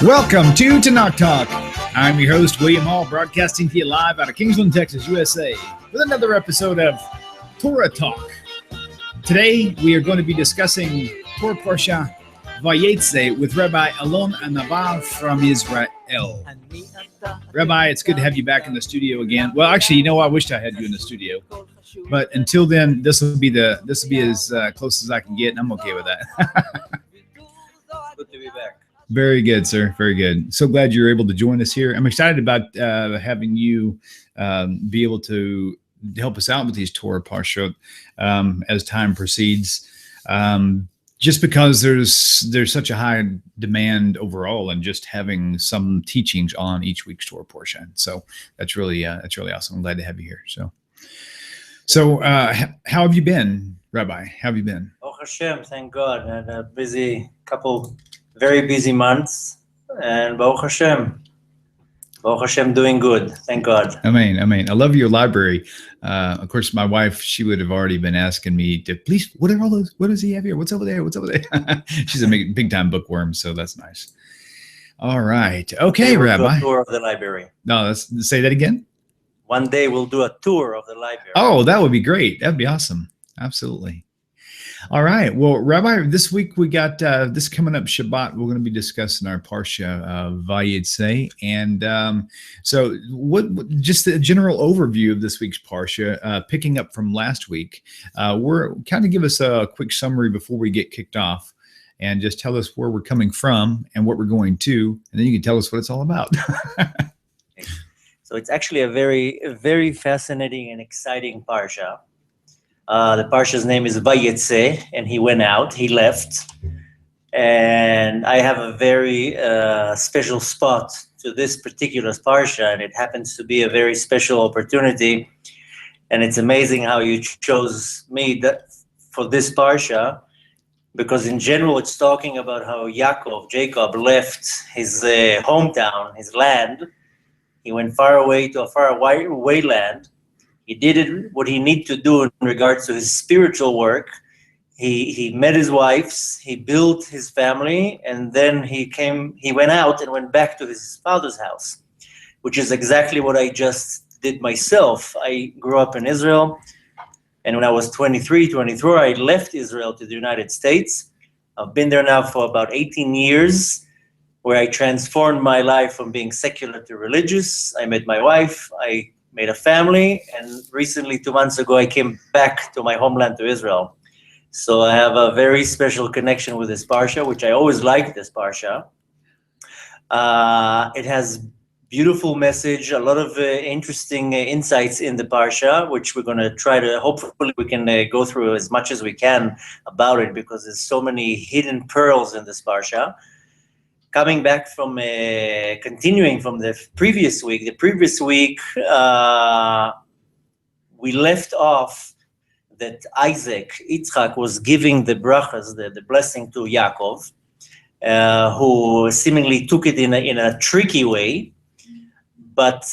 Welcome to Tanakh Talk. I'm your host, William Hall, broadcasting to you live out of Kingsland, Texas, USA, with another episode of Torah Talk. Today, we are going to be discussing Torah Parsha Vayeitzei with Rabbi ALON ANAVA from Israel. Rabbi, it's good to have you back in the studio again. Well, actually, you know, I wished I had you in the studio, but until then, this will be as close as I can get, and I'm okay with that. Good to be back. Very good, sir. Very good. So glad you're able to join us here. I'm excited about having you be able to help us out with these Torah Parsha as time proceeds. Just because there's such a high demand overall, and just having some teachings on each week's Torah portion. So that's really awesome. I'm glad to have you here. So how have you been, Rabbi? How have you been? Oh Hashem, thank God. I had a very busy months, and Baruch Hashem, doing good. Thank God. Amen. I love your library. Of course, my wife, she would have already been asking me to please, what are all those? What does he have here? What's over there? She's a big time bookworm, so that's nice. All right. Okay, we'll Rabbi. Do a tour of the library. No, let's say that again. One day we'll do a tour of the library. Oh, that would be great. That'd be awesome. Absolutely. All right. Well, Rabbi, this week we got this coming up Shabbat. We're going to be discussing our Parsha Vayeitzei, and so just a general overview of this week's Parsha, picking up from last week. We're kind of give us a quick summary before we get kicked off, and just tell us where we're coming from and what we're going to, and then you can tell us what it's all about. So it's actually a very fascinating and exciting Parsha. The Parsha's name is Vayeitzei, and he left. And I have a very special spot to this particular Parsha, and it happens to be a very special opportunity. And it's amazing how you chose me for this Parsha, because in general it's talking about how Jacob left his hometown, his land. He went far away to a far away land. He did what he needed to do in regards to his spiritual work. He met his wives, he built his family, and then he went out and went back to his father's house, which is exactly what I just did myself. I grew up in Israel, and when I was 23, I left Israel to the United States. I've been there now for about 18 years, where I transformed my life from being secular to religious. I met my wife, I made a family, and recently, 2 months ago, I came back to my homeland, to Israel. So I have a very special connection with this Parsha, which I always liked this Parsha. It has beautiful message, a lot of interesting insights in the Parsha, which we're going to try to, hopefully we can go through as much as we can about it, because there's so many hidden pearls in this Parsha. Coming back from, continuing from the previous week, we left off that Yitzchak was giving the brachas, the blessing to Yaakov, who seemingly took it in a tricky way. But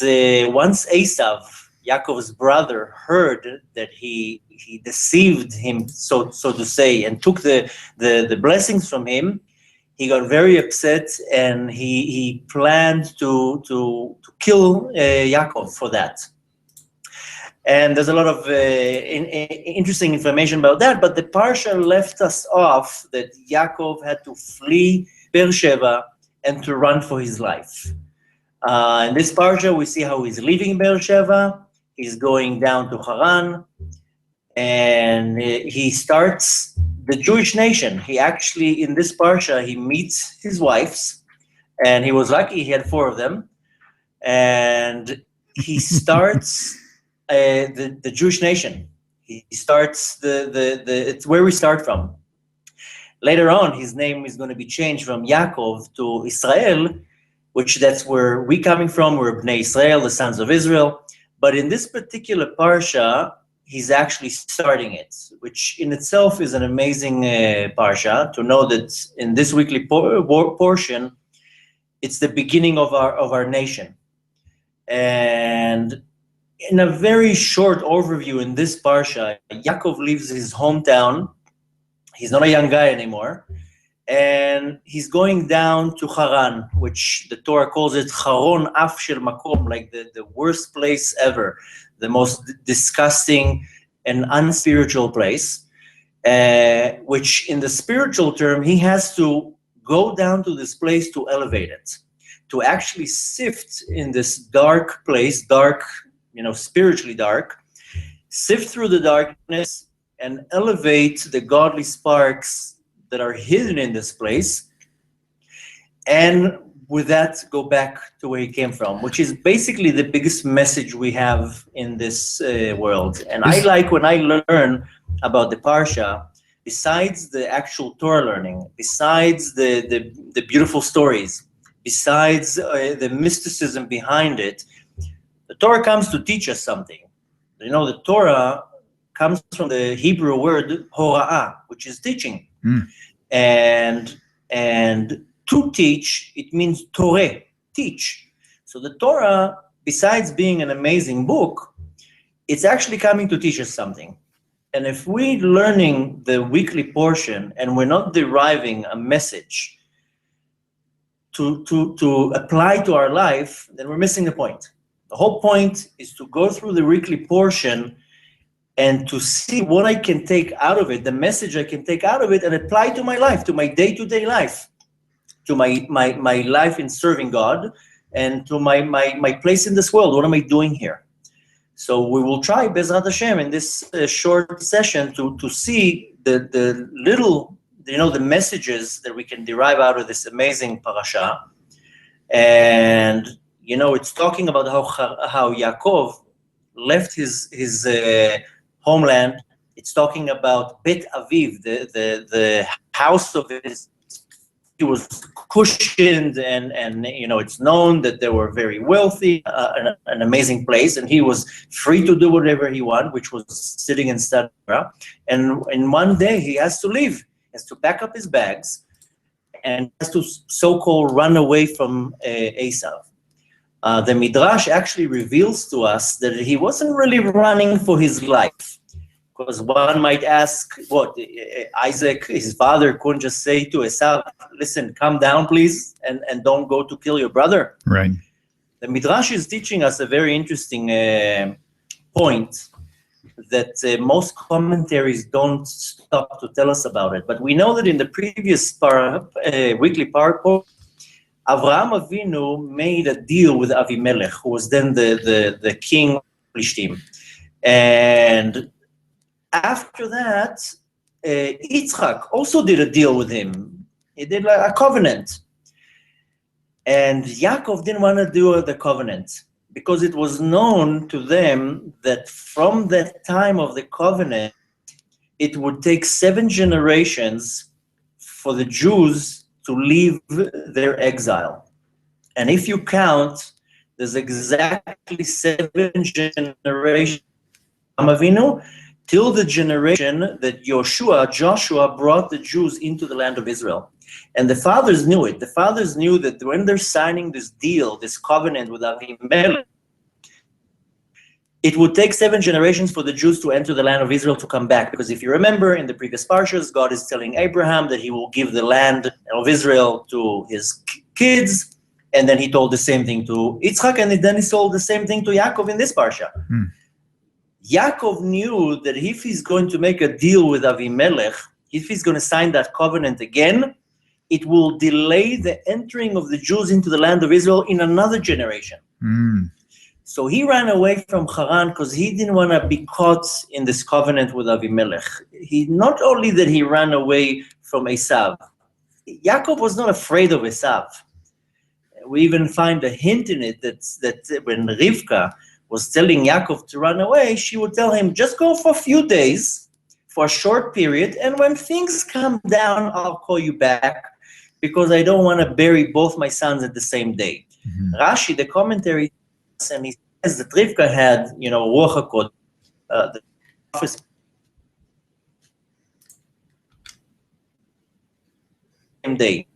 once Esav, Yaakov's brother, heard that he deceived him, so to say, and took the blessings from him, he got very upset, and he planned to kill Yaakov for that. And there's a lot of interesting information about that, but the Parsha left us off that Yaakov had to flee Beersheba and to run for his life. In this Parsha, we see how he's leaving Beersheba, he's going down to Haran, and he starts the Jewish nation. He actually, in this Parsha, he meets his wives, and he was lucky, he had 4 of them, and he starts the Jewish nation. He starts it's where we start from. Later on, his name is going to be changed from Yaakov to Israel, which that's where we coming from. We're Bnei Israel, the sons of Israel. But in this particular Parsha, he's actually starting it, which in itself is an amazing Parsha, to know that in this weekly portion, it's the beginning of our nation. And in a very short overview in this Parsha, Yaakov leaves his hometown. He's not a young guy anymore. and he's going down to Haran, which the Torah calls it Charon Af Shel Makom, like the worst place ever, the most disgusting and unspiritual place, which in the spiritual term, he has to go down to this place to elevate it, to actually sift in this dark place, dark, spiritually dark, sift through the darkness and elevate the godly sparks that are hidden in this place, and with that go back to where he came from, which is basically the biggest message we have in this world. And I like when I learn about the Parsha, besides the actual Torah learning, besides the beautiful stories, besides the mysticism behind it, the Torah comes to teach us something. The Torah comes from the Hebrew word hora'ah, which is teaching. And to teach, it means toreh, teach. So the Torah, besides being an amazing book, it's actually coming to teach us something. And if we're learning the weekly portion and we're not deriving a message to apply to our life, then we're missing the point. The whole point is to go through the weekly portion and to see what I can take out of it, the message I can take out of it and apply to my life, to my day-to-day life, to my life in serving God, and to my place in this world. What am I doing here? So we will try, Bezrat Hashem, in this short session to see the little, the messages that we can derive out of this amazing parasha. And, it's talking about how Yaakov left his homeland. It's talking about Bet Aviv, the house of his. He was cushioned, and it's known that they were very wealthy, an amazing place, and he was free to do whatever he wanted, which was sitting in Torah. And one day he has to leave, he has to pack up his bags, and has to so-called run away from Esav. The Midrash actually reveals to us that he wasn't really running for his life. Because one might ask, what, Isaac, his father, couldn't just say to Esau, listen, calm down, please, and don't go to kill your brother? Right. The Midrash is teaching us a very interesting point that most commentaries don't stop to tell us about it. But we know that in the previous weekly parasha, Avraham Avinu made a deal with Avimelech, who was then the king of Plishtim. And after that, Yitzchak also did a deal with him. He did a covenant. And Yaakov didn't want to do the covenant because it was known to them that from that time of the covenant, it would take 7 generations for the Jews to leave their exile. And if you count, there's exactly 7 generations of Avinu till the generation that Joshua brought the Jews into the land of Israel. And the fathers knew it. The fathers knew that when they're signing this deal, this covenant with Avimelech, it would take 7 generations for the Jews to enter the land of Israel to come back. Because if you remember in the previous parshas, God is telling Abraham that he will give the land of Israel to his kids. And then he told the same thing to Yitzchak, and then he told the same thing to Yaakov in this parsha. Yaakov knew that if he's going to make a deal with Avimelech, if he's going to sign that covenant again, it will delay the entering of the Jews into the land of Israel in another generation. So he ran away from Haran because he didn't want to be caught in this covenant with Avimelech. Not only that he ran away from Esav, Yaakov was not afraid of Esav. We even find a hint in it that when Rivka was telling Yaakov to run away, she would tell him, just go for a few days, for a short period, and when things calm down, I'll call you back, because I don't want to bury both my sons at the same day. Rashi, the commentary, and he says that Rivka had, Ruach HaKodesh, the office same day.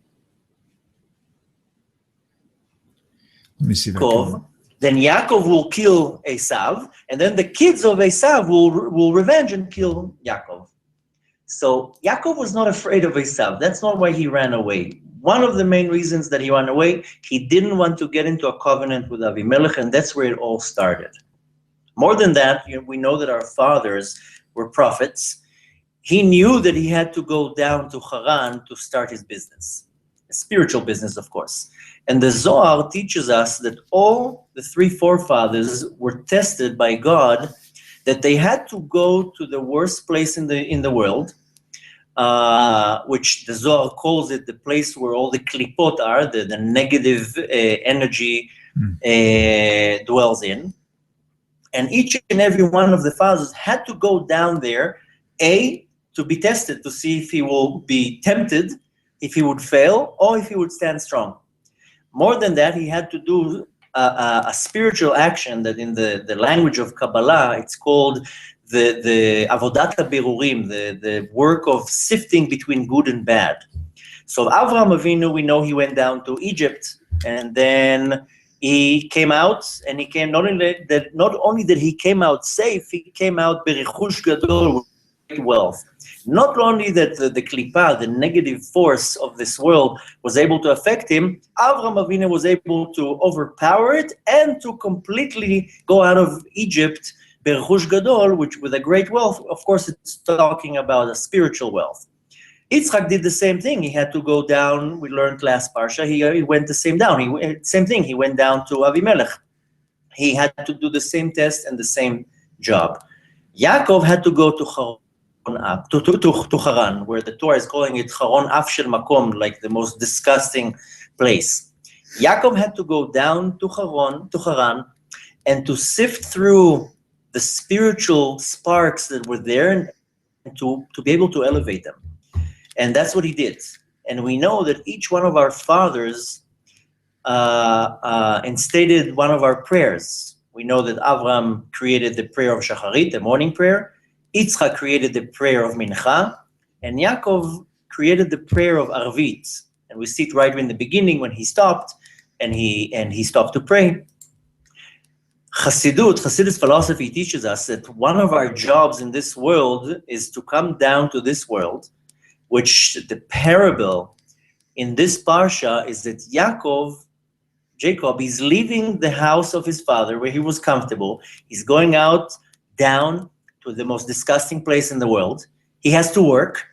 Let me see that. Then Yaakov will kill Esav, and then the kids of Esav will revenge and kill Yaakov. So Yaakov was not afraid of Esav. That's not why he ran away. One of the main reasons that he ran away, he didn't want to get into a covenant with Avimelech, and that's where it all started. More than that, we know that our fathers were prophets. He knew that he had to go down to Haran to start his business, a spiritual business, of course. And the Zohar teaches us that all the three forefathers were tested by God, that they had to go to the worst place in the world, which the Zohar calls it the place where all the klipot are, the negative energy dwells in. And each and every one of the fathers had to go down there, to be tested, to see if he will be tempted, if he would fail, or if he would stand strong. More than that, he had to do a spiritual action that in the language of Kabbalah, it's called the avodat habirurim, the work of sifting between good and bad. So Avraham Avinu, we know he went down to Egypt, and then he came out, and he came not only that he came out safe, he came out berichush gadol, with great wealth. Not only that the klipa, the negative force of this world, was able to affect him, Avraham Avinu was able to overpower it and to completely go out of Egypt berichush gadol, which with a great wealth. Of course, it's talking about a spiritual wealth. Yitzchak did the same thing. He had to go down. We learned last Parsha. He went the same down. Same thing. He went down to Avimelech. He had to do the same test and the same job. Yaakov had to go to Haran, where the Torah is calling it Haron Af Shel Makom, like the most disgusting place. Yaakov had to go down to Haran, and to sift through the spiritual sparks that were there, and to be able to elevate them. And that's what he did. And we know that each one of our fathers instated one of our prayers. We know that Avraham created the prayer of Shacharit, the morning prayer. Yitzchak created the prayer of Mincha. And Yaakov created the prayer of Arvit. And we see it right in the beginning when he stopped, and he stopped to pray. Chassidus philosophy teaches us that one of our jobs in this world is to come down to this world, which the parable in this parsha is that Jacob, is leaving the house of his father where he was comfortable. He's going out down to the most disgusting place in the world. He has to work.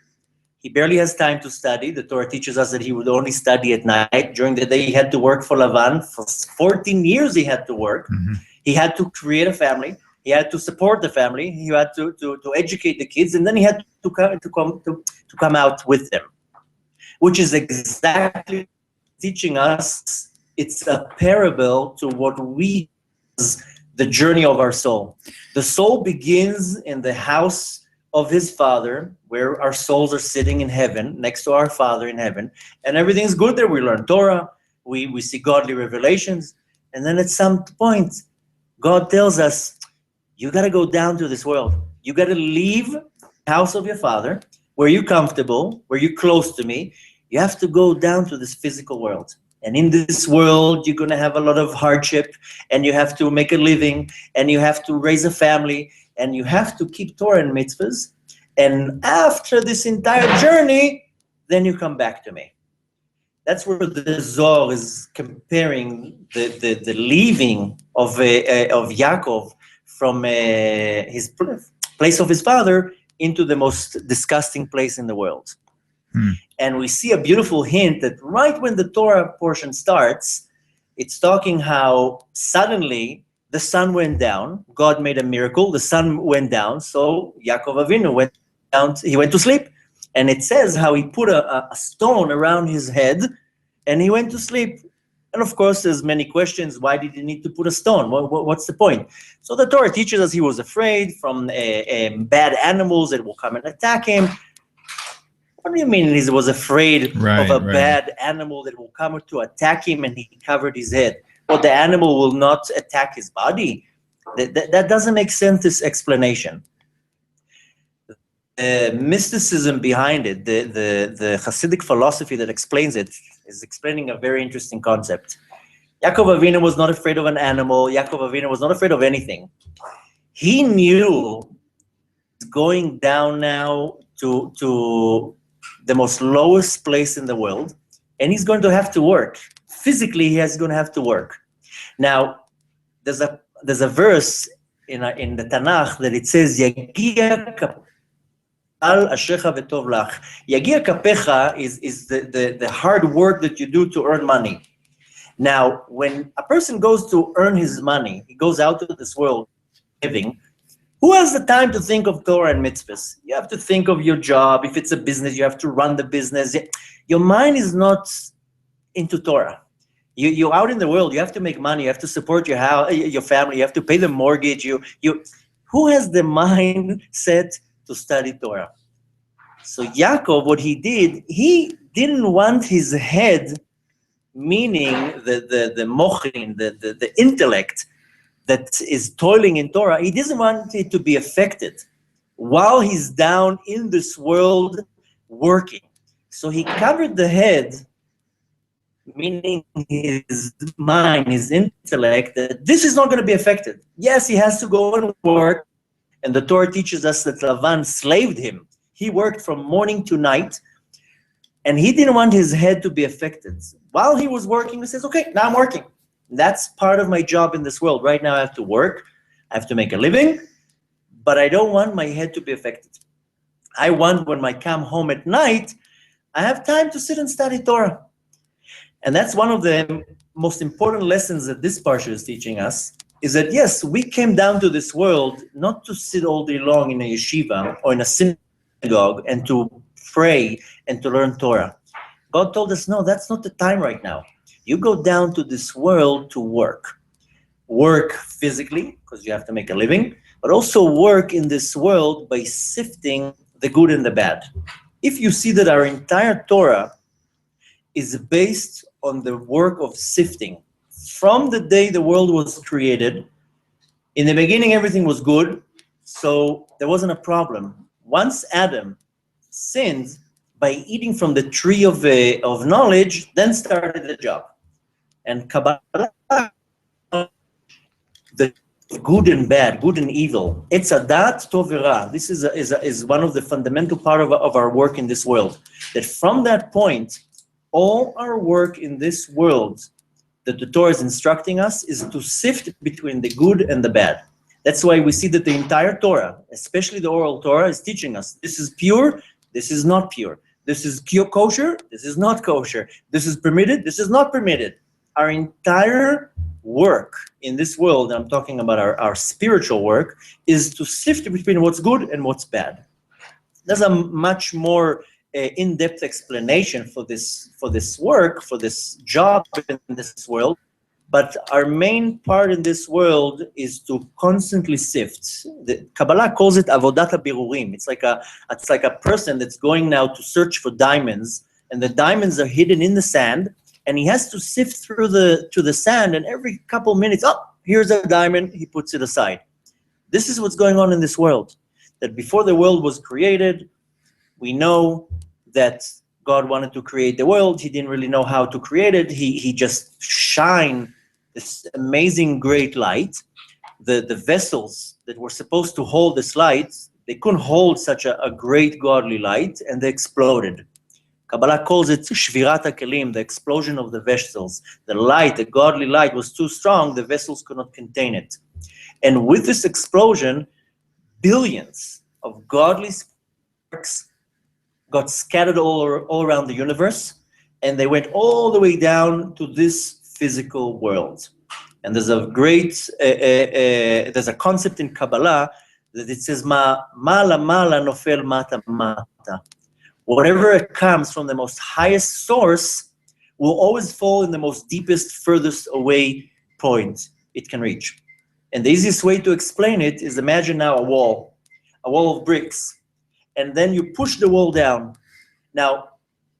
He barely has time to study. The Torah teaches us that he would only study at night. During the day, he had to work for Lavan. For 14 years, he had to work. Mm-hmm. He had to create a family. He had to support the family. He had to educate the kids, and then he had to come out with them, which is exactly teaching us. It's a parable to what we is the journey of our soul. The soul begins in the house of his father, where our souls are sitting in heaven, next to our Father in heaven, and everything's good there. We learn Torah, we see godly revelations, and then at some point, God tells us, you got to go down to this world. You got to leave the house of your father, where you're comfortable, where you're close to me. You have to go down to this physical world. And in this world, you're going to have a lot of hardship, and you have to make a living, and you have to raise a family, and you have to keep Torah and mitzvahs. And after this entire journey, then you come back to me. That's where the Zohar is comparing the leaving of Yaakov from his place of his father into the most disgusting place in the world. And we see a beautiful hint that right when the Torah portion starts, it's talking how suddenly the sun went down. God made a miracle. The sun went down. So Yaakov Avinu went down. He went to sleep. And it says how he put a stone around his head and he went to sleep. And of course, there's many questions. Why did he need to put a stone? What's the point? So the Torah teaches us he was afraid from bad animals that will come and attack him. What do you mean he was afraid of a bad animal that will come to attack him and he covered his head? Well, the animal will not attack his body. That doesn't make sense, this explanation. The mysticism behind it, the Hasidic philosophy that explains it, is explaining a very interesting concept. Yaakov Avinu was not afraid of an animal. Yaakov Avinu was not afraid of anything. He knew going down now to the most lowest place in the world, and he's going to have to work. Physically, he's going to have to work. Now, there's a verse in the Tanakh that it says, Yagia kapal ashecha v'tov lach. Yagia kapecha is the hard work that you do to earn money. Now, when a person goes to earn his money, he goes out of this world living, who has the time to think of Torah and mitzvahs? You have to think of your job. If it's a business, you have to run the business. Your mind is not into Torah. You're out in the world. You have to make money. You have to support your house, your family. You have to pay the mortgage. Who has the mind set to study Torah? So Yaakov, what he did, he didn't want his head, meaning the mochin, the intellect that is toiling in Torah, he doesn't want it to be affected while he's down in this world working. So he covered the head, meaning his mind, his intellect, that this is not going to be affected. Yes, he has to go and work, and the Torah teaches us that Lavan slaved him. He worked from morning to night, and he didn't want his head to be affected. While he was working, he says, okay, now I'm working. That's part of my job in this world. Right now I have to work, I have to make a living, but I don't want my head to be affected. I want when I come home at night, I have time to sit and study Torah. And that's one of the most important lessons that this Parsha is teaching us, is that yes, we came down to this world not to sit all day long in a yeshiva or in a synagogue and to pray and to learn Torah. God told us, no, that's not the time right now. You go down to this world to work. Work physically, because you have to make a living, but also work in this world by sifting the good and the bad. If you see that our entire Torah is based on the work of sifting, from the day the world was created, in the beginning everything was good, so there wasn't a problem. Once Adam sinned by eating from the tree of knowledge, then started the job. And Kabbalah, the good and bad, good and evil, it's a dat tov ra. This is one of the fundamental part of our work in this world. That from that point, all our work in this world that the Torah is instructing us is to sift between the good and the bad. That's why we see that the entire Torah, especially the oral Torah, is teaching us this is pure, this is not pure. This is kosher, this is not kosher. This is permitted, this is not permitted. Our entire work in this world, and I'm talking about our spiritual work, is to sift between what's good and what's bad. There's a much more in-depth explanation for this work, for this job in this world, but our main part in this world is to constantly sift. The Kabbalah calls it avodat habirurim. It's like a person that's going now to search for diamonds, and the diamonds are hidden in the sand, and he has to sift through the sand, and every couple minutes, oh, here's a diamond, he puts it aside. This is what's going on in this world. That before the world was created, we know that God wanted to create the world. He didn't really know how to create it. He just shined this amazing great light. The vessels that were supposed to hold this light, they couldn't hold such a great godly light, and they exploded. Kabbalah calls it shvirat hakelim, the explosion of the vessels. The light, the godly light, was too strong, the vessels could not contain it. And with this explosion, billions of godly sparks got scattered all around the universe, and they went all the way down to this physical world. And there's a great, there's a concept in Kabbalah that it says, mala mala nofel mata mata. Whatever comes from the most highest source will always fall in the most deepest, furthest away point it can reach. And the easiest way to explain it is, imagine now a wall of bricks, and then you push the wall down. Now,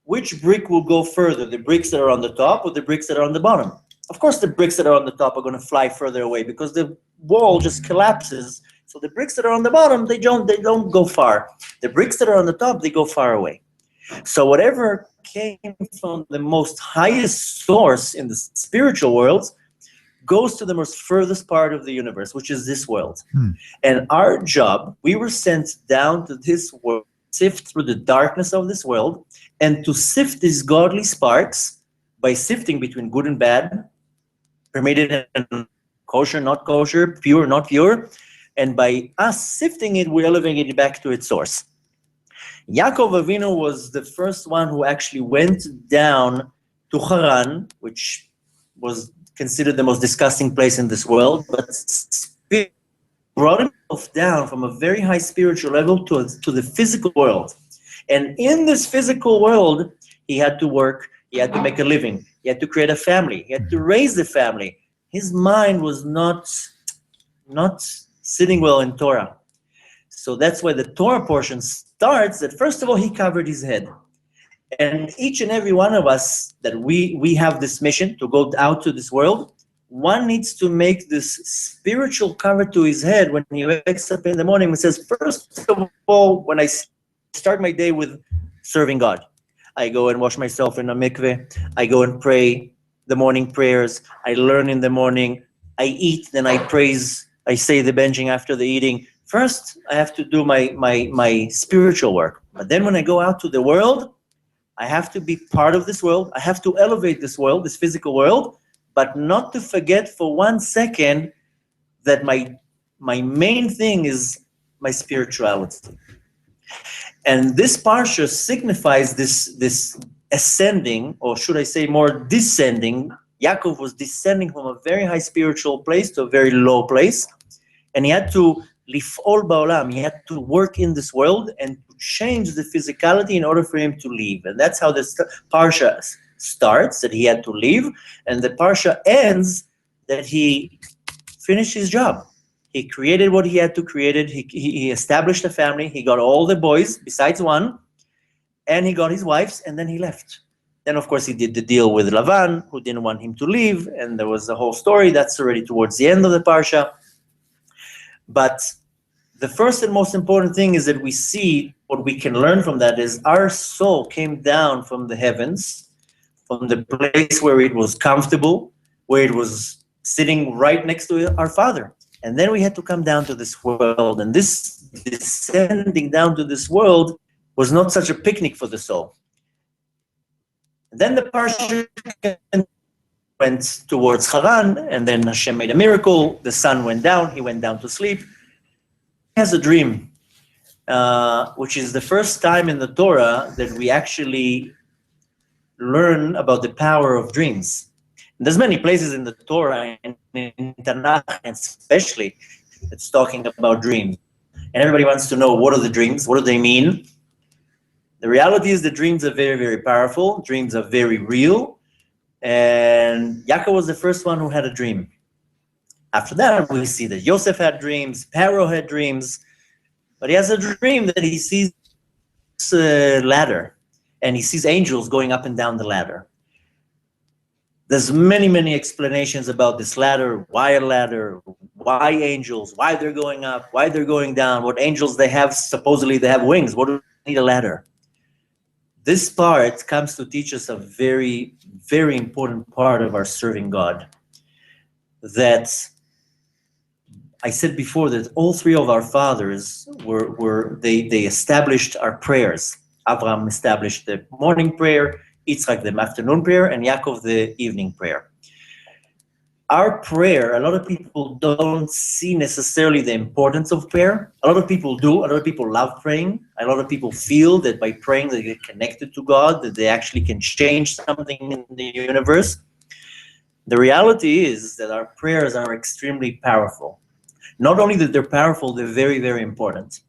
which brick will go further, the bricks that are on the top or the bricks that are on the bottom? Of course, the bricks that are on the top are going to fly further away because the wall just collapses. So the bricks that are on the bottom, they don't go far. The bricks that are on the top, they go far away. So whatever came from the most highest source in the spiritual world goes to the most furthest part of the universe, which is this world. And our job, we were sent down to this world sift through the darkness of this world and to sift these godly sparks by sifting between good and bad, permitted and kosher, not kosher, pure, not pure. And by us sifting it, we're elevating it back to its source. Yaakov Avinu was the first one who actually went down to Haran, which was considered the most disgusting place in this world, but brought himself down from a very high spiritual level to the physical world. And in this physical world, he had to work, he had to make a living, he had to create a family, he had to raise the family. His mind was not sitting well in Torah. So that's why the Torah portion starts that first of all, he covered his head. And each and every one of us that we have this mission to go out to this world, one needs to make this spiritual cover to his head when he wakes up in the morning and says, first of all, when I start my day with serving God, I go and wash myself in a mikveh, I go and pray the morning prayers, I learn in the morning, I eat, then I praise, I say the benching after the eating. First, I have to do my spiritual work. But then when I go out to the world, I have to be part of this world. I have to elevate this world, this physical world, but not to forget for 1 second that my main thing is my spirituality. And this parsha signifies this ascending, or should I say more descending. Yaakov was descending from a very high spiritual place to a very low place, and he had to lif'ol ba'olam, he had to work in this world and to change the physicality in order for him to leave. And that's how this parsha starts, that he had to leave, and the parsha ends that he finished his job. He created what he had to create. He established a family. He got all the boys besides one, and he got his wives, and then he left. Then, of course, he did the deal with Lavan, who didn't want him to leave, and there was a whole story. That's already towards the end of the parsha. But the first and most important thing is that we see what we can learn from that is our soul came down from the heavens, from the place where it was comfortable, where it was sitting right next to our Father. And then we had to come down to this world. And this descending down to this world was not such a picnic for the soul. And then the parsha went towards Haran, and then Hashem made a miracle. The sun went down. He went down to sleep. He has a dream, which is the first time in the Torah that we actually learn about the power of dreams. And there's many places in the Torah, and in Tanakh especially, it's talking about dreams. And everybody wants to know, what are the dreams? What do they mean? The reality is that dreams are very, very powerful. Dreams are very real. And Yaakov was the first one who had a dream. After that, we see that Yosef had dreams, Pharaoh had dreams, but he has a dream that he sees a ladder, and he sees angels going up and down the ladder. There's many, many explanations about this ladder, why angels, why they're going up, why they're going down, what angels they have, supposedly they have wings, what do they need a ladder? This part comes to teach us a very, very important part of our serving God. That I said before that all three of our fathers they established our prayers. Abraham established the morning prayer, Yitzchak the afternoon prayer, and Yaakov the evening prayer. Our prayer, a lot of people don't see necessarily the importance of prayer. A lot of people do. A lot of people love praying. A lot of people feel that by praying they get connected to God, that they actually can change something in the universe. The reality is that our prayers are extremely powerful. Not only that they're powerful, they're very, very important.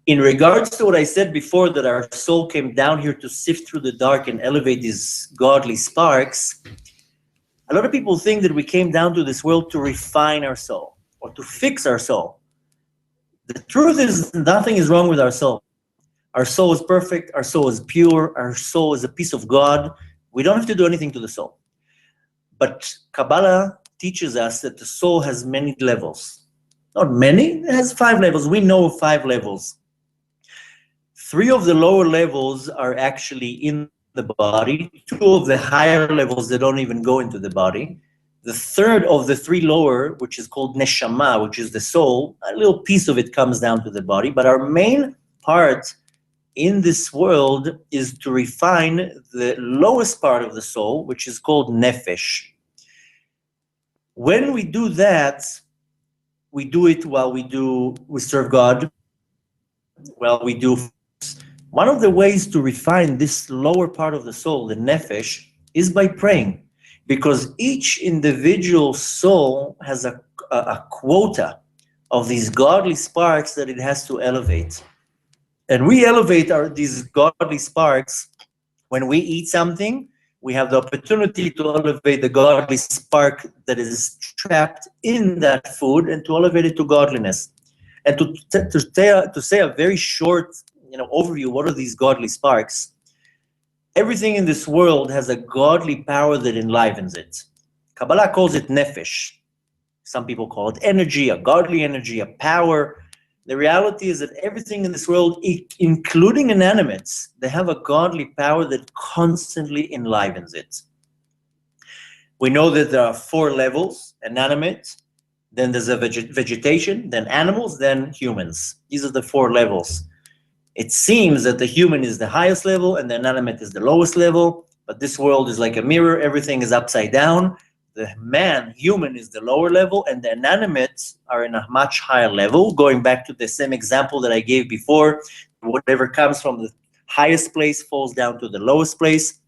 In regards to what I said before, that our soul came down here to sift through the dark and elevate these godly sparks, a lot of people think that we came down to this world to refine our soul or to fix our soul. The truth is, nothing is wrong with our soul. Our soul is perfect. Our soul is pure. Our soul is a piece of God. We don't have to do anything to the soul. But Kabbalah teaches us that the soul has many levels. Not many, it has 5 levels. We know of 5 levels. 3 of the lower levels are actually in the body. 2 of the higher levels, they don't even go into the body. The 3rd of the 3 lower, which is called neshama, which is the soul, a little piece of it comes down to the body. But our main part in this world is to refine the lowest part of the soul, which is called nefesh. When we do that, we do it while we serve God, one of the ways to refine this lower part of the soul, the nefesh, is by praying, because each individual soul has a quota of these godly sparks that it has to elevate. And we elevate these godly sparks when we eat something. We have the opportunity to elevate the godly spark that is trapped in that food and to elevate it to godliness. And to say a very short overview, what are these godly sparks? Everything in this world has a godly power that enlivens it. Kabbalah calls it nefesh. Some people call it energy, a godly energy, a power. The reality is that everything in this world, including inanimates, they have a godly power that constantly enlivens it. We know that there are 4 levels: inanimate, then there's a vegetation, then animals, then humans. These are the 4 levels. It seems that the human is the highest level and the inanimate is the lowest level, but this world is like a mirror. Everything is upside down. The human is the lower level, and the inanimates are in a much higher level. Going back to the same example that I gave before, whatever comes from the highest place falls down to the lowest place.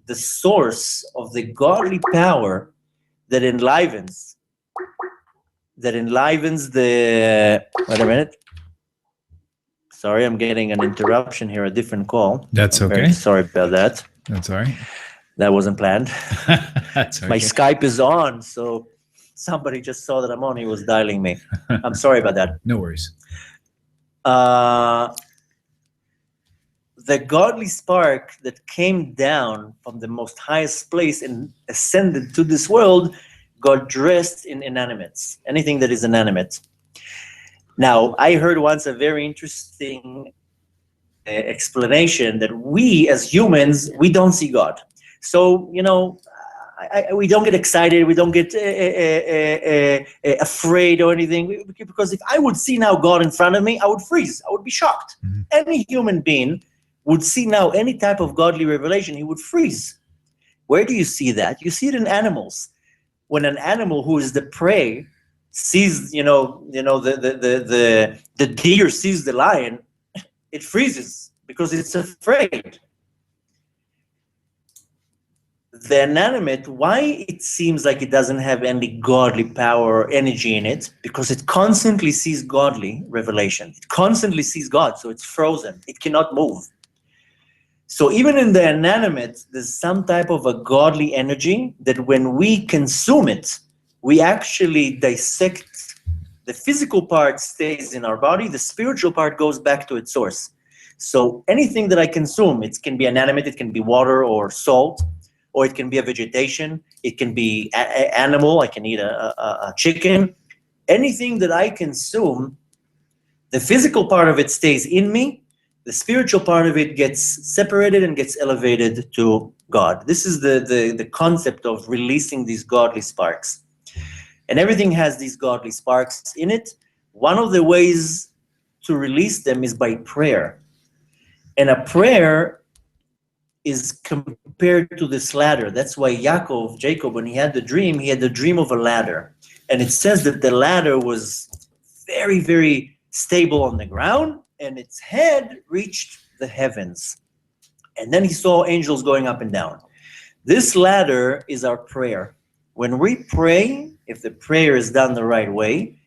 The source of the godly power that enlivens the... Wait a minute. Sorry, I'm getting an interruption here, a different call. That's okay. Very sorry about that. That's all right. That wasn't planned. That's okay. My Skype is on, so somebody just saw that I'm on. He was dialing me. I'm sorry about that. No worries. The godly spark that came down from the most highest place and ascended to this world got dressed in inanimates, anything that is inanimate. Now, I heard once a very interesting explanation that we as humans, we don't see God. So, we don't get excited, we don't get afraid or anything, because if I would see now God in front of me, I would freeze, I would be shocked. Mm-hmm. Any human being would see now any type of godly revelation, he would freeze. Where do you see that? You see it in animals. When an animal who is the prey sees, the deer sees the lion, it freezes because it's afraid. The inanimate, why it seems like it doesn't have any godly power or energy in it? Because it constantly sees godly revelation. It constantly sees God, so it's frozen. It cannot move. So even in the inanimate, there's some type of a godly energy that when we consume it, we actually dissect. The physical part stays in our body. The spiritual part goes back to its source. So anything that I consume, it can be inanimate, it can be water or salt, or it can be a vegetation, it can be animal, I can eat a chicken. Anything that I consume, the physical part of it stays in me, the spiritual part of it gets separated and gets elevated to God. This is the concept of releasing these godly sparks. And everything has these godly sparks in it. One of the ways to release them is by prayer. And a prayer is compared to this ladder. That's why Jacob, when he had the dream of a ladder. And it says that the ladder was very, very stable on the ground, and its head reached the heavens. And then he saw angels going up and down. This ladder is our prayer. When we pray, if the prayer is done the right way,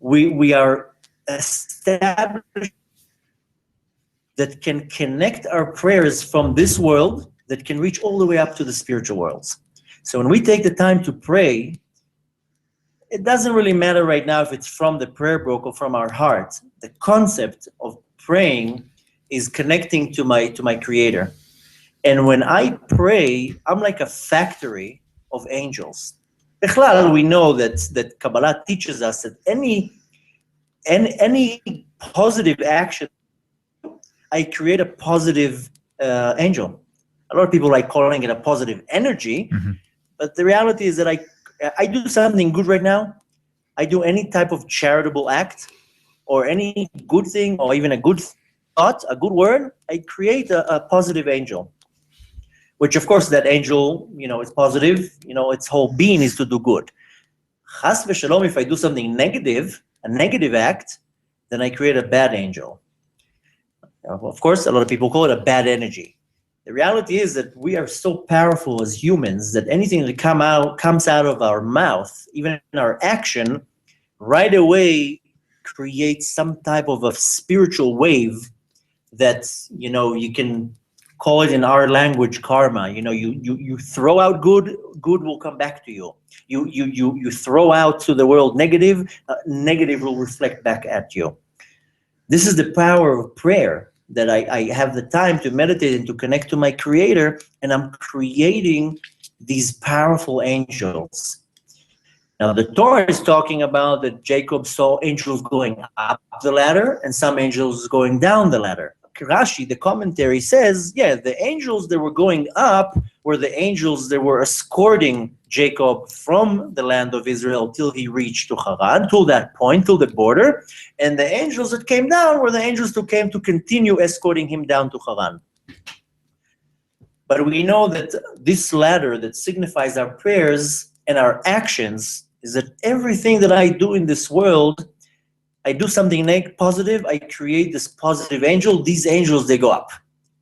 we are established that can connect our prayers from this world that can reach all the way up to the spiritual worlds. So when we take the time to pray, it doesn't really matter right now if it's from the prayer book or from our heart. The concept of praying is connecting to my Creator. And when I pray, I'm like a factory of angels. Bechlal, we know that Kabbalah teaches us that any positive action, I create a positive angel. A lot of people like calling it a positive energy, but the reality is that I do something good right now. I do any type of charitable act, or any good thing or even a good thought, a good word, I create a positive angel. Which of course that angel, is positive, its whole being is to do good. Chas v'shalom, if I do something negative, a negative act, then I create a bad angel. Now, of course, a lot of people call it a bad energy. The reality is that we are so powerful as humans that anything that comes out of our mouth, even in our action, right away creates some type of a spiritual wave that, you can call it in our language karma. You throw out good will come back to you. You throw out to the world negative will reflect back at you. This is the power of prayer, that I have the time to meditate and to connect to my Creator, and I'm creating these powerful angels. Now, the Torah is talking about that Jacob saw angels going up the ladder and some angels going down the ladder. Rashi, the commentary, says, the angels that were going up were the angels that were escorting Jacob from the land of Israel till he reached to Haran, till that point, till the border. And the angels that came down were the angels who came to continue escorting him down to Haran. But we know that this ladder that signifies our prayers and our actions is that everything that I do in this world, I do something positive, I create this positive angel. These angels, they go up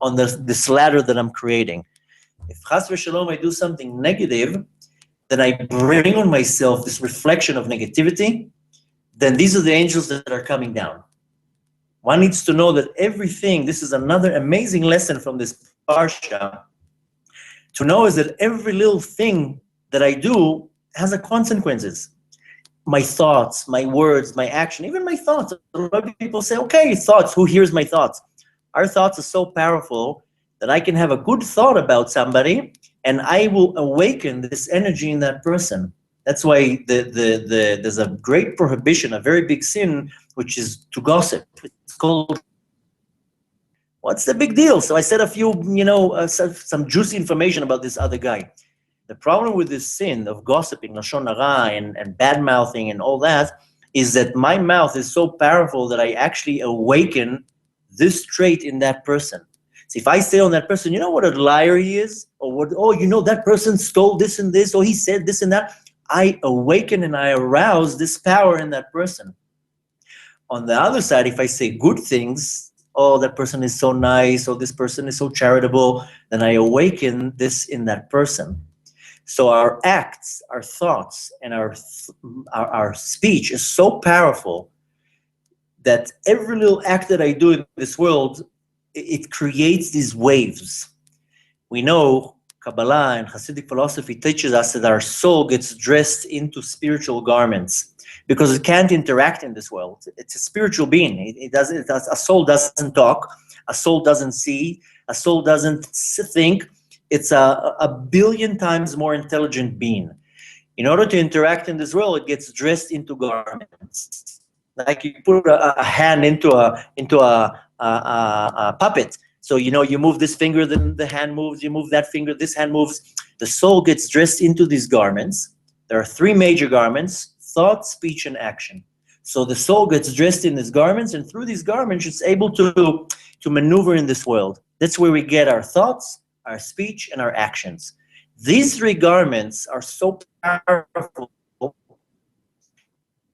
on this ladder that I'm creating. If chas v'shalom I do something negative, then I bring on myself this reflection of negativity, then these are the angels that are coming down. One needs to know that everything, this is another amazing lesson from this Parsha, to know is that every little thing that I do has a consequences. My thoughts, my words, my action, even my thoughts. A lot of people say, okay, thoughts, who hears my thoughts? Our thoughts are so powerful that I can have a good thought about somebody and I will awaken this energy in that person. That's why there's a great prohibition, a very big sin, which is to gossip. It's called, what's the big deal? So I said a few, some juicy information about this other guy. The problem with this sin of gossiping, lashon hara, and bad-mouthing and all that, is that my mouth is so powerful that I actually awaken this trait in that person. So if I say on that person, you know what a liar he is? Or that person stole this and this, or he said this and that, I awaken and I arouse this power in that person. On the other side, if I say good things, oh, that person is so nice, or this person is so charitable, then I awaken this in that person. So our acts, our thoughts, and our speech is so powerful that every little act that I do in this world, it creates these waves. We know Kabbalah and Hasidic philosophy teaches us that our soul gets dressed into spiritual garments because it can't interact in this world. It's a spiritual being. A soul doesn't talk. A soul doesn't see. A soul doesn't think. It's a billion times more intelligent being. In order to interact in this world, it gets dressed into garments. Like you put a hand into a puppet. So, you move this finger, then the hand moves. You move that finger, this hand moves. The soul gets dressed into these garments. There are three major garments: thought, speech, and action. So the soul gets dressed in these garments, and through these garments, it's able to maneuver in this world. That's where we get our thoughts, our speech, and our actions. These three garments are so powerful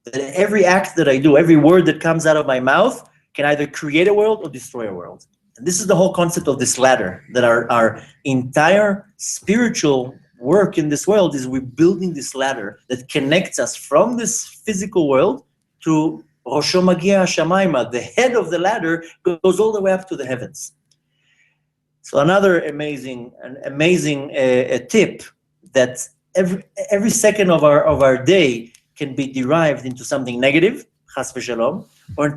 that every act that I do, every word that comes out of my mouth can either create a world or destroy a world. And this is the whole concept of this ladder, that our entire spiritual work in this world is we're building this ladder that connects us from this physical world to Rosho Magia Shamayma. The head of the ladder goes all the way up to the heavens. So another amazing tip, that every second of our day can be derived into something negative, chas v'shalom, or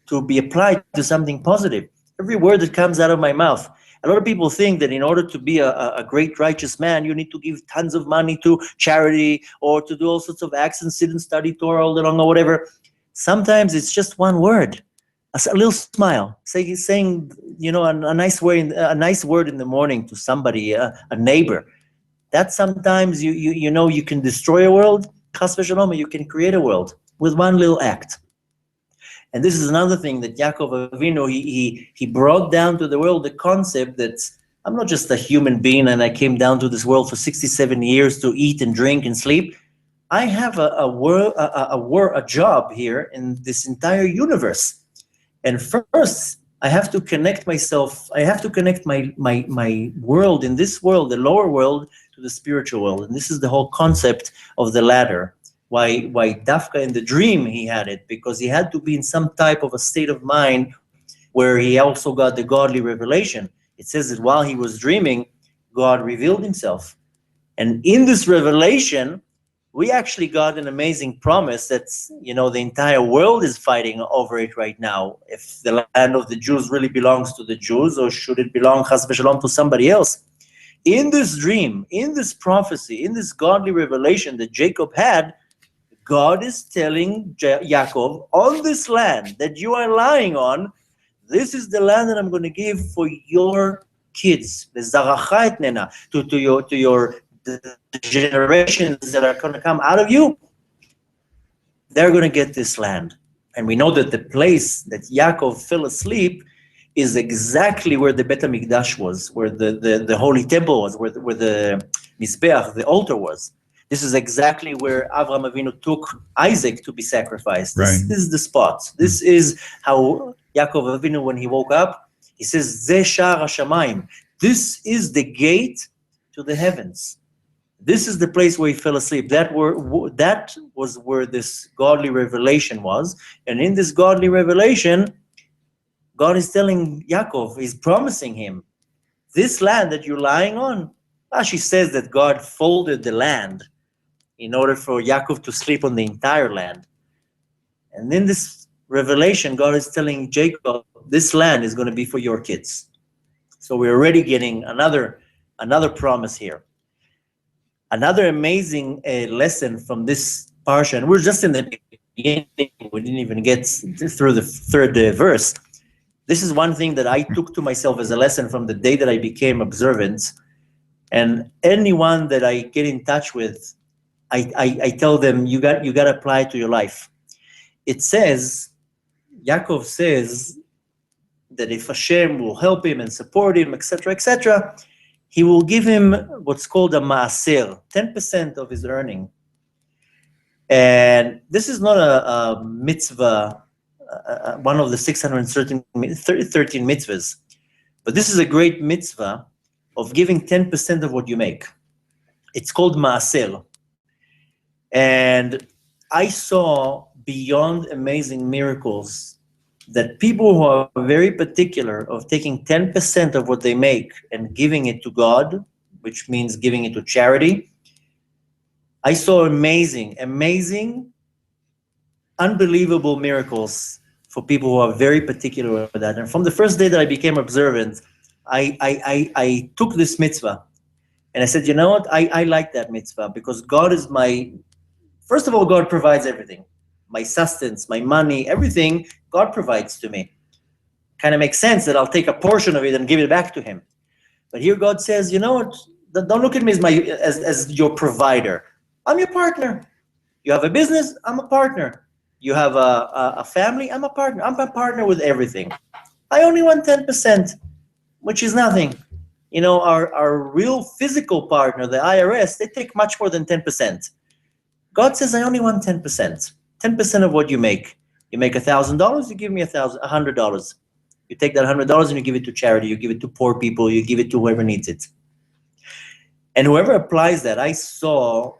to be applied to something positive. Every word that comes out of my mouth. A lot of people think that in order to be a great righteous man, you need to give tons of money to charity or to do all sorts of acts and sit and study Torah all day long or whatever. Sometimes it's just one word, a little smile, saying a nice word in the morning to somebody, a neighbor. That sometimes you can destroy a world, chas v'shalom, you can create a world with one little act. And this is another thing that Yaakov Avinu, he brought down to the world the concept that I'm not just a human being and I came down to this world for 67 years to eat and drink and sleep. I have a job here in this entire universe. And first, I have to connect myself, I have to connect my world, in this world, the lower world, to the spiritual world. And this is the whole concept of the ladder. Why Dafka in the dream he had it, because he had to be in some type of a state of mind where he also got the godly revelation. It says that while he was dreaming, God revealed himself. And in this revelation, we actually got an amazing promise that, the entire world is fighting over it right now. If the land of the Jews really belongs to the Jews, or should it belong, chas v'shalom, to somebody else? In this dream, in this prophecy, in this godly revelation that Jacob had, God is telling Yaakov, on this land that you are lying on, this is the land that I'm going to give for your kids, to your the generations that are going to come out of you. They're going to get this land. And we know that the place that Yaakov fell asleep is exactly where the Bet HaMikdash was, where the holy temple was, where the Mizbeach, the altar was. This is exactly where Avraham Avinu took Isaac to be sacrificed. This is the spot. This is how Yaakov Avinu, when he woke up, he says, Ze Sha'ar HaShamayim. This is the gate to the heavens. This is the place where he fell asleep. That was where this godly revelation was. And in this godly revelation, God is telling Yaakov, he's promising him, this land that you're lying on. Rashi says that God folded the land in order for Yaakov to sleep on the entire land. And in this revelation, God is telling Jacob, this land is going to be for your kids. So we're already getting another promise here. Another amazing lesson from this Parsha, and we're just in the beginning, we didn't even get through the third verse. This is one thing that I took to myself as a lesson from the day that I became observant. And anyone that I get in touch with, I tell them, you got to apply it to your life. It says, Yaakov says that if Hashem will help him and support him, etc., he will give him what's called a maaser, 10% of his earning. And this is not a mitzvah, one of the 613 mitzvahs, but this is a great mitzvah of giving 10% of what you make. It's called maaser. And I saw beyond amazing miracles that people who are very particular of taking 10% of what they make and giving it to God, which means giving it to charity, I saw amazing, unbelievable miracles for people who are very particular with that. And from the first day that I became observant, I took this mitzvah and I said, you know what, I like that mitzvah because God is first of all, God provides everything. My sustenance, my money, everything God provides to me. Kind of makes sense that I'll take a portion of it and give it back to him. But here God says, you know what, don't look at me as your provider. I'm your partner. You have a business, I'm a partner. You have a family, I'm a partner. I'm a partner with everything. I only want 10%, which is nothing. Our real physical partner, the IRS, they take much more than 10%. God says, I only want 10%. 10% of what you make. You make $1,000, you give me $100. You take that $100 and you give it to charity, you give it to poor people, you give it to whoever needs it. And whoever applies that, I saw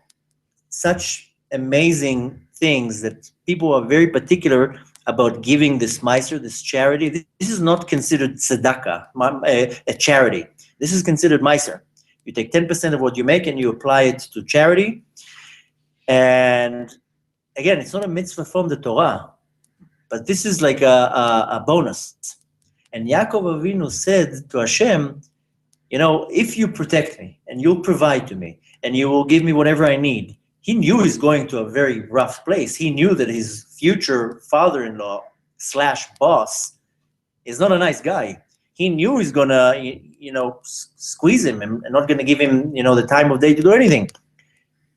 such amazing things that people are very particular about giving this meiser, this charity. This is not considered tzedakah, a charity. This is considered meiser. You take 10% of what you make and you apply it to charity. And again, it's not a mitzvah from the Torah, but this is like a bonus. And Yaakov Avinu said to Hashem, if you protect me and you'll provide to me and you will give me whatever I need. He knew he's going to a very rough place. He knew that his future father-in-law / boss is not a nice guy. He knew he's going to, squeeze him and not going to give him, the time of day to do anything.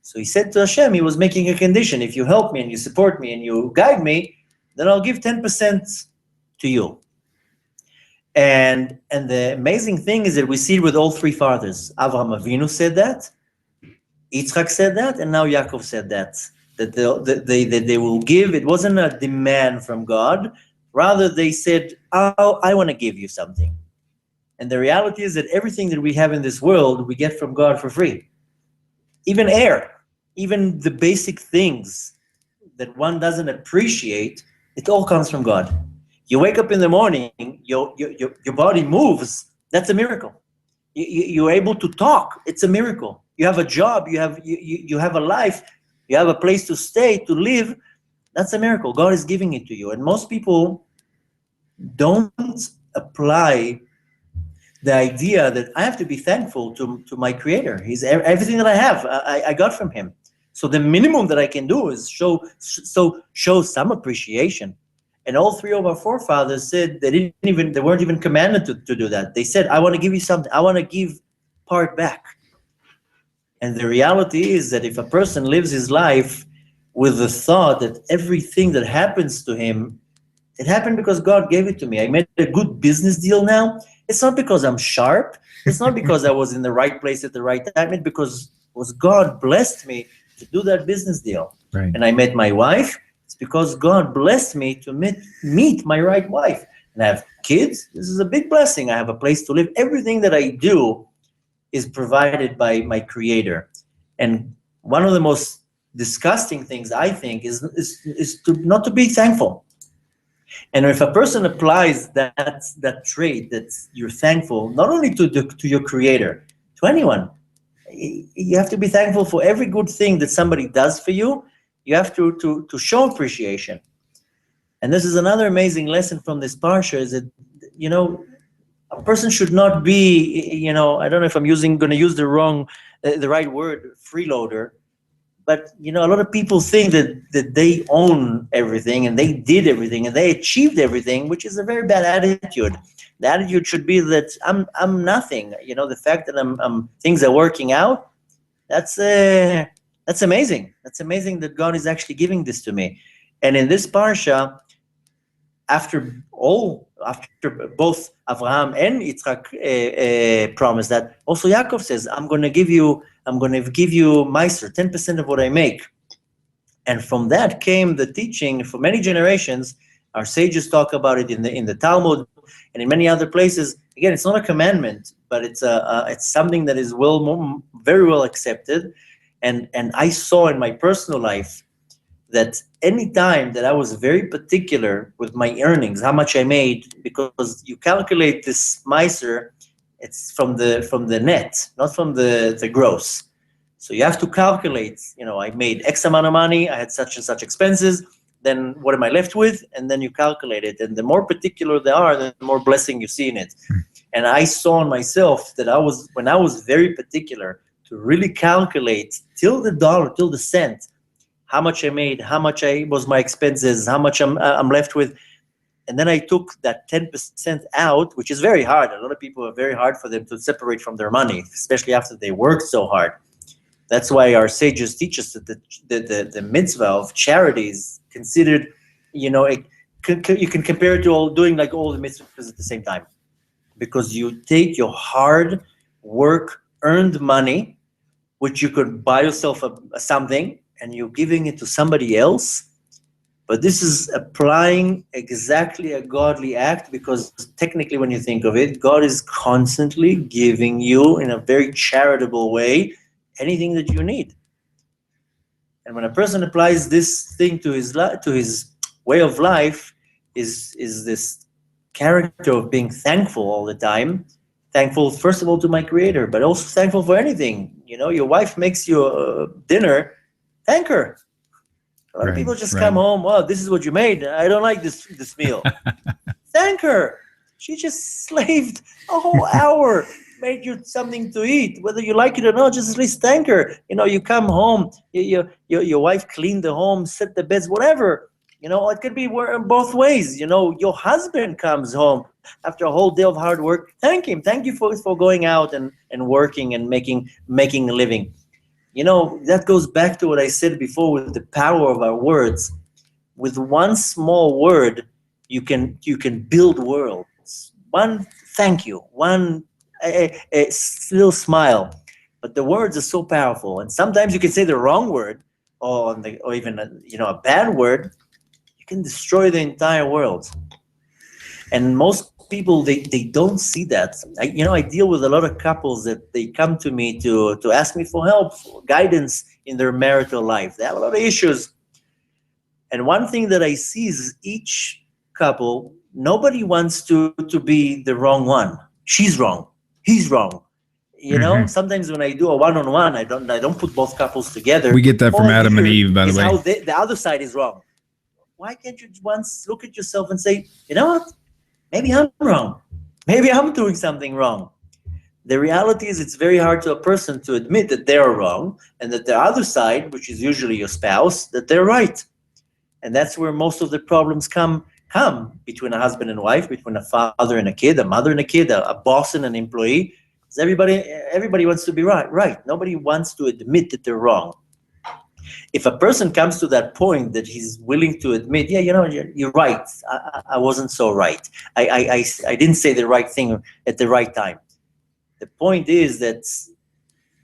So he said to Hashem, he was making a condition. If you help me and you support me and you guide me, then I'll give 10% to you. And the amazing thing is that we see it with all three fathers. Avraham Avinu said that, Yitzchak said that, and now Yaakov said that they will give. It wasn't a demand from God. Rather, they said, oh, I want to give you something. And the reality is that everything that we have in this world, we get from God for free. Even air, even the basic things that one doesn't appreciate, it all comes from God. You wake up in the morning, your body moves, that's a miracle. You're able to talk, it's a miracle. You have a job, you have a life, you have a place to stay, to live, that's a miracle. God is giving it to you. And most people don't apply the idea that I have to be thankful to my Creator. He's everything that I have, I got from Him. So the minimum that I can do is show some appreciation. And all three of our forefathers said they weren't even commanded to do that. They said, I want to give you something. I want to give part back. And the reality is that if a person lives his life with the thought that everything that happens to him, it happened because God gave it to me. I made a good business deal now. It's not because I'm sharp. It's not because I was in the right place at the right time. It's because God blessed me to do that business deal. Right. And I met my wife. It's because God blessed me to meet my right wife. And I have kids. This is a big blessing. I have a place to live. Everything that I do is provided by my Creator. And one of the most disgusting things, I think, is to not to be thankful. And if a person applies that trait, that you're thankful, not only to your Creator, to anyone, you have to be thankful for every good thing that somebody does for you. You have to show appreciation. And this is another amazing lesson from this Parsha, is that, a person should not be, I don't know if I'm going to use the right word, freeloader, but, a lot of people think that they own everything and they did everything and they achieved everything, which is a very bad attitude. The attitude should be that I'm nothing. The fact that things are working out, that's amazing. That's amazing that God is actually giving this to me. And in this Parsha, after both Avraham and Yitzchak promised that, also Yaakov says, I'm going to give you Meiser, 10% of what I make. And from that came the teaching for many generations. Our sages talk about it in the Talmud and in many other places. Again, it's not a commandment, but it's something that is very well accepted. And I saw in my personal life that any time that I was very particular with my earnings, how much I made, because you calculate this Meiser, it's from the net, not from the gross. So you have to calculate, I made X amount of money, I had such and such expenses, then what am I left with? And then you calculate it. And the more particular they are, the more blessing you see in it. And I saw in myself that when I was very particular to really calculate till the dollar, till the cent, how much I made, how much was my expenses, how much I'm left with. And then I took that 10% out, which is very hard. A lot of people are very hard for them to separate from their money, especially after they worked so hard. That's why our sages teach us that the mitzvah of charity is considered, you can compare it to doing all the mitzvahs at the same time. Because you take your hard work, earned money, which you could buy yourself something, and you're giving it to somebody else. But this is applying exactly a godly act, because technically when you think of it, God is constantly giving you in a very charitable way anything that you need. And when a person applies this thing to his way of life, is this character of being thankful all the time. Thankful, first of all, to my Creator, but also thankful for anything. Your wife makes you dinner, thank her. A lot of people just come home, well, this is what you made. I don't like this meal. Thank her. She just slaved a whole hour, made you something to eat. Whether you like it or not, just at least thank her. You come home, your wife cleaned the home, set the beds, whatever. It could be both ways. Your husband comes home after a whole day of hard work. Thank him. Thank you for going out and working and making a living. That goes back to what I said before with the power of our words. with one small word, you can build worlds. One thank you, one a little smile, but the words are so powerful. And sometimes you can say the wrong word, or even a bad word, you can destroy the entire world. And most people, they don't see that. I deal with a lot of couples that they come to me to ask me for help, for guidance in their marital life. They have a lot of issues. And one thing that I see is each couple, nobody wants to be the wrong one. She's wrong. He's wrong. Sometimes when I do a one-on-one, I don't put both couples together. We get that from Adam and Eve, by the way. How the other side is wrong. Why can't you once look at yourself and say, you know what? Maybe I'm wrong. Maybe I'm doing something wrong. The reality is it's very hard to a person to admit that they're wrong and that the other side, which is usually your spouse, that they're right. And that's where most of the problems come between a husband and wife, between a father and a kid, a mother and a kid, a boss and an employee. Because everybody wants to be right. Nobody wants to admit that they're wrong. If a person comes to that point that he's willing to admit, yeah, you're right. I wasn't so right. I didn't say the right thing at the right time. The point is that,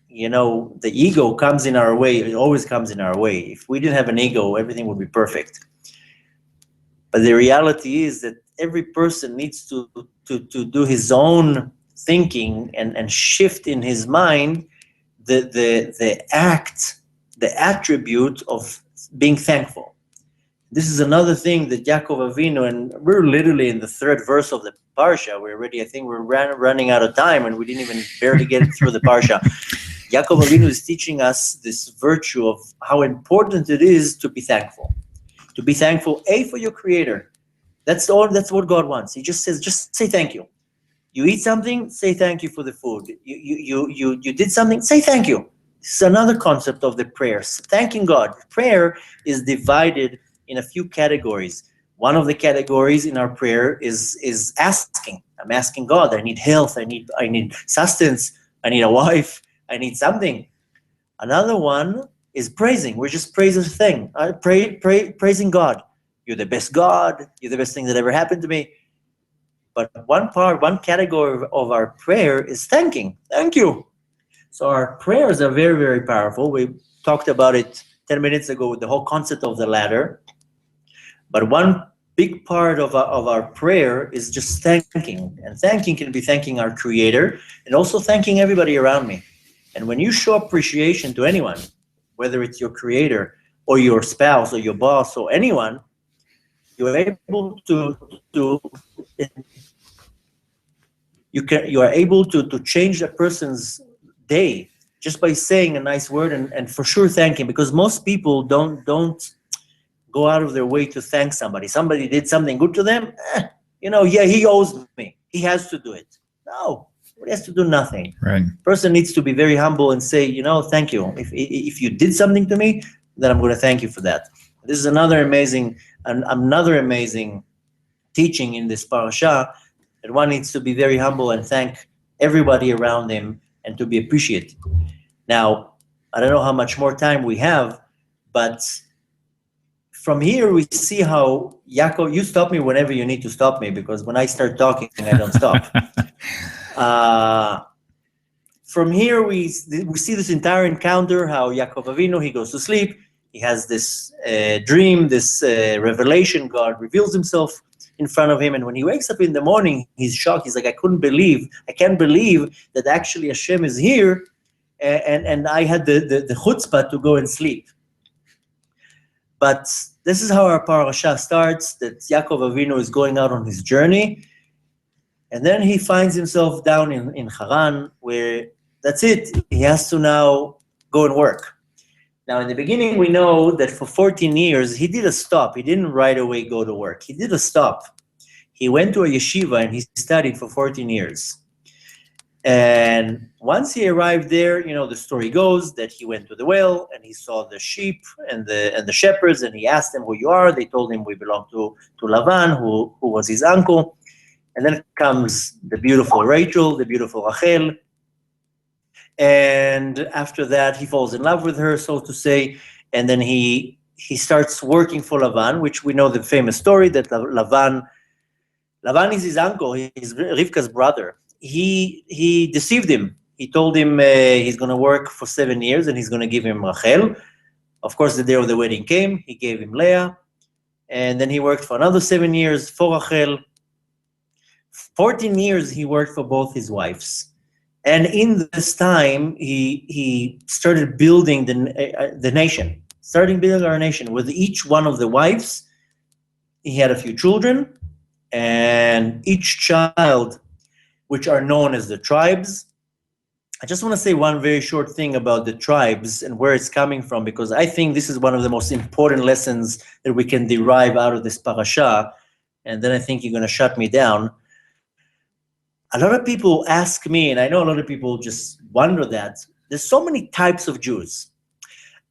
the ego comes in our way. It always comes in our way. If we didn't have an ego, everything would be perfect. But the reality is that every person needs to do his own thinking and shift in his mind the attribute of being thankful. This is another thing that Yaakov Avinu, and we're literally in the 3rd verse of the Parsha. I think we're running out of time, and we didn't even barely get through the Parsha. Yaakov Avinu is teaching us this virtue of how important it is to be thankful. To be thankful, for your Creator. That's what God wants. He just says, just say thank you. You eat something, say thank you for the food. You did something, say thank you. This is another concept of the prayers. Thanking God. Prayer is divided in a few categories. One of the categories in our prayer is asking. I'm asking God. I need health. I need sustenance. I need a wife. I need something. Another one is praising. We're just praising praising God. You're the best God. You're the best thing that ever happened to me. But one category of our prayer is thanking. Thank you. So our prayers are very, very powerful. We talked about it 10 minutes ago with the whole concept of the ladder. But one big part of our prayer is just thanking. And thanking can be thanking our Creator and also thanking everybody around me. And when you show appreciation to anyone, whether it's your Creator or your spouse or your boss or anyone, you're able you are able to change a person's day just by saying a nice word and for sure thanking, because most people don't go out of their way to thank somebody. Somebody did something good to them, he owes me. He has to do it. No, he has to do nothing. Right. Person needs to be very humble and say, thank you. If you did something to me, then I'm going to thank you for that. This is another amazing teaching in this parasha, that one needs to be very humble and thank everybody around him and to be appreciated. Now, I don't know how much more time we have, but from here we see how Yaakov, you stop me whenever you need to stop me, because when I start talking, I don't stop. From here we see this entire encounter, how Yaakov Avinu, he goes to sleep, he has this dream, this revelation. God reveals himself in front of him, and when he wakes up in the morning, he's shocked. He's like, I can't believe that actually Hashem is here, and I had the chutzpah to go and sleep. But this is how our parasha starts, that Yaakov Avinu is going out on his journey, and then he finds himself down in Haran, where that's it. He has to now go and work. Now, in the beginning, we know that for 14 years, he did a stop. He didn't right away go to work. He did a stop. He went to a yeshiva and he studied for 14 years. And once he arrived there, the story goes that he went to the well and he saw the sheep and the shepherds, and he asked them who you are. They told him we belong to Lavan, who was his uncle. And then comes the beautiful Rachel, the beautiful Rachel. And after that, he falls in love with her, so to say. And then he he starts working for Lavan, which we know the famous story that Lavan is his uncle, he's Rivka's brother. He deceived him. He told him he's going to work for 7 years and he's going to give him Rachel. Of course, the day of the wedding came, he gave him Leah, and then he worked for another 7 years for Rachel. 14 years he worked for both his wives. And in this time, he started building the nation, starting building our nation. With each one of the wives, he had a few children, and each child, which are known as the tribes. I just want to say one very short thing about the tribes and where it's coming from, because I think this is one of the most important lessons that we can derive out of this parasha, and then I think you're going to shut me down. A lot of people ask me, and I know a lot of people just wonder that, there's so many types of Jews.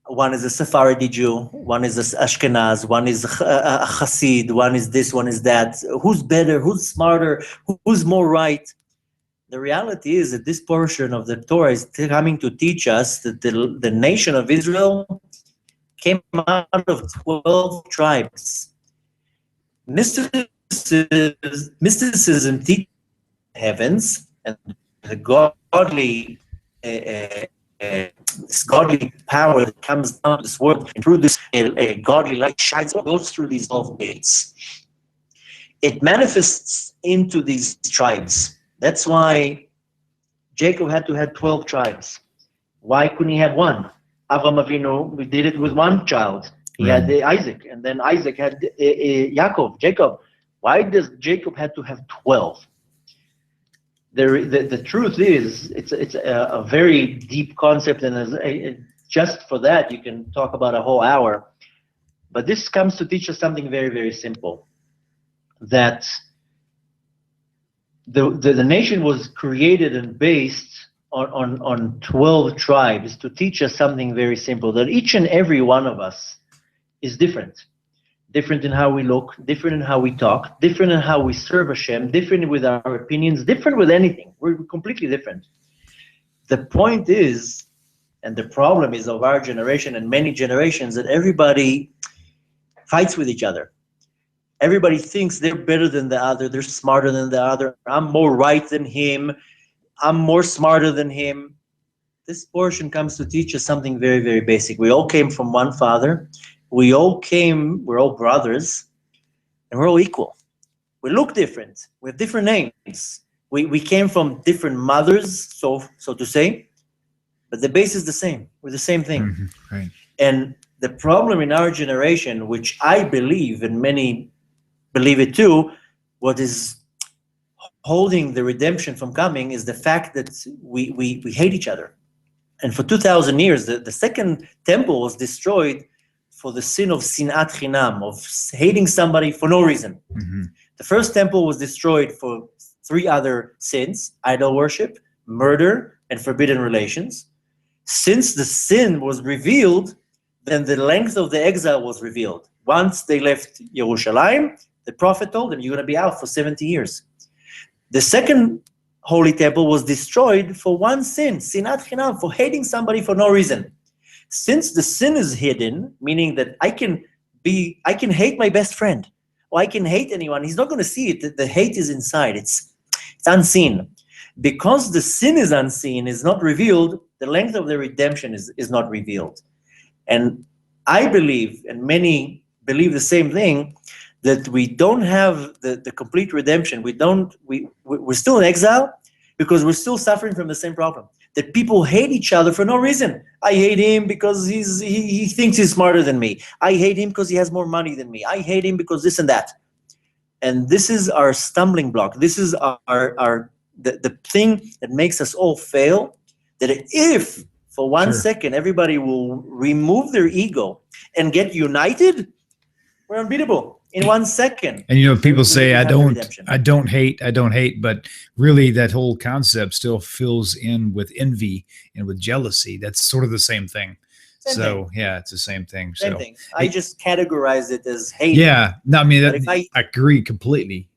One is a Sephardi Jew, one is a Ashkenaz, one is a Hasid, one is this, one is that. Who's better, who's smarter, who's more right? The reality is that this portion of the Torah is coming to teach us that the nation of Israel came out of 12 tribes. Mysticism teaches heavens and the godly this godly power that comes down to this world, and through this godly light shines, goes through these 12 gates. It manifests into these tribes. That's why Jacob had to have 12 tribes. Why couldn't he have one? Avraham Avinu, we did it with one child. He had Isaac, and then Isaac had Jacob. Why does Jacob have to have 12? The truth is, it's a very deep concept, and just for that, you can talk about a whole hour. But this comes to teach us something very, very simple, that the nation was created and based on 12 tribes to teach us something very simple, that each and every one of us is different. Different in how we look, different in how we talk, different in how we serve Hashem, different with our opinions, different with anything. We're completely different. The point is, and the problem is of our generation and many generations, that everybody fights with each other. Everybody thinks they're better than the other, they're smarter than the other, I'm more right than him, I'm more smarter than him. This portion comes to teach us something very, very basic. We all came from one father. We're all brothers, and we're all equal. We look different. We have different names. We came from different mothers, so to say, but the base is the same. We're the same thing. Mm-hmm. Right. And the problem in our generation, which I believe, and many believe it too, what is holding the redemption from coming is the fact that we hate each other. And for 2,000 years, the second temple was destroyed for the sin of sinat chinam, of hating somebody for no reason. Mm-hmm. The first temple was destroyed for 3 other sins: idol worship, murder, and forbidden relations. Since the sin was revealed, then the length of the exile was revealed. Once they left Yerushalayim, the prophet told them, you're going to be out for 70 years. The second holy temple was destroyed for one sin, sinat chinam, for hating somebody for no reason. Since the sin is hidden, meaning that I can hate my best friend, or I can hate anyone, he's not going to see it. The hate is inside. It's unseen. Because the sin is unseen, is not revealed, the length of the redemption is not revealed. And I believe, and many believe the same thing, that we don't have the complete redemption. We're still in exile because we're still suffering from the same problem. That people hate each other for no reason. I hate him because he thinks he's smarter than me. I hate him because he has more money than me. I hate him because this and that. And this is our stumbling block. This is the thing that makes us all fail. That if for one second everybody will remove their ego and get united, we're unbeatable. In 1 second. And people say I don't hate, but really that whole concept still fills in with envy and with jealousy. That's sort of the same thing. Yeah, it's the same thing. Same thing. I just categorize it as hate. Yeah, no, I mean I agree completely.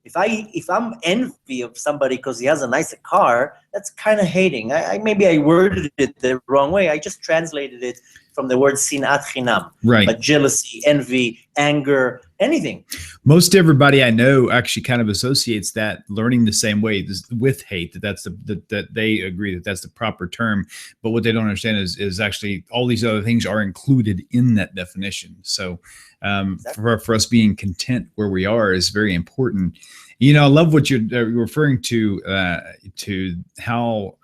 If I'm envy of somebody because he has a nicer car, that's kind of hating. Maybe I worded it the wrong way. I just translated it from the word sinat chinam. Right. But jealousy, envy, anger, anything. Most everybody I know actually kind of associates that learning the same way with hate, that they agree that that's the proper term. But what they don't understand is actually all these other things are included in that definition. So exactly. for us being content where we are is very important. You know, I love what you're referring to how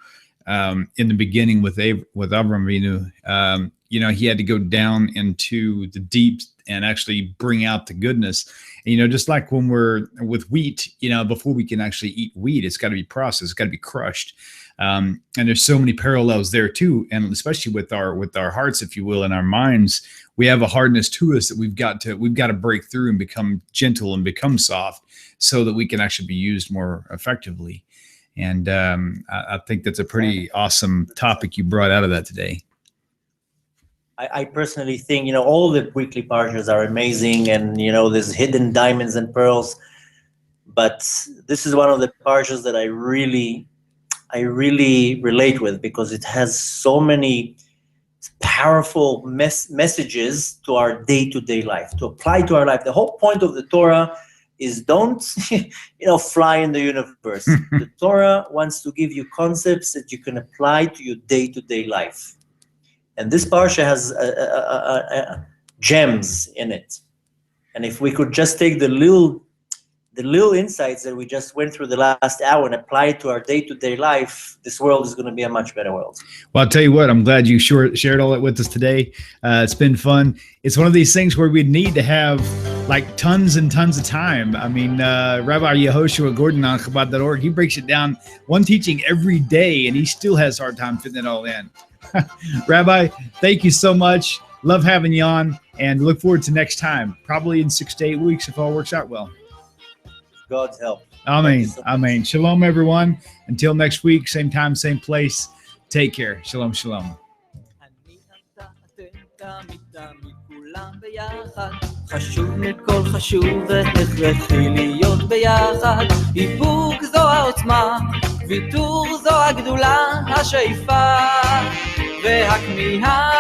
in the beginning with Avram Avinu, you know, he had to go down into the deep and actually bring out the goodness. And, you know, just like when we're with wheat, you know, before we can actually eat wheat, it's got to be processed, it's got to be crushed. And there's so many parallels there too. And especially with our hearts, if you will, and our minds, we have a hardness to us that we've got to break through and become gentle and become soft so that we can actually be used more effectively. And I think that's a pretty awesome topic you brought out of that today. I personally think, you know, all the weekly parshas are amazing, and, you know, there's hidden diamonds and pearls. But this is one of the parshas that I really relate with, because it has so many powerful messages to our day-to-day life, to apply to our life. The whole point of the Torah is don't, you know, fly in the universe. The Torah wants to give you concepts that you can apply to your day-to-day life. And this parsha has gems in it. And if we could just take the little insights that we just went through the last hour and apply it to our day-to-day life, this world is going to be a much better world. Well, I'll tell you what, I'm glad you shared all that with us today. It's been fun. It's one of these things where we need to have like tons and tons of time. I mean, Rabbi Yehoshua Gordon on Chabad.org, he breaks it down one teaching every day, and he still has a hard time fitting it all in. Rabbi, thank you so much. Love having you on, and look forward to next time, probably in 6 to 8 weeks if all works out well. God's help. Amen. So amen. Shalom, everyone. Until next week, same time, same place. Take care. Shalom, shalom. חשוב מכל חשוב והכרחי להיות ביחד. איפוק זו העוצמה, ויתור זו הגדולה, השאיפה והכמיהה.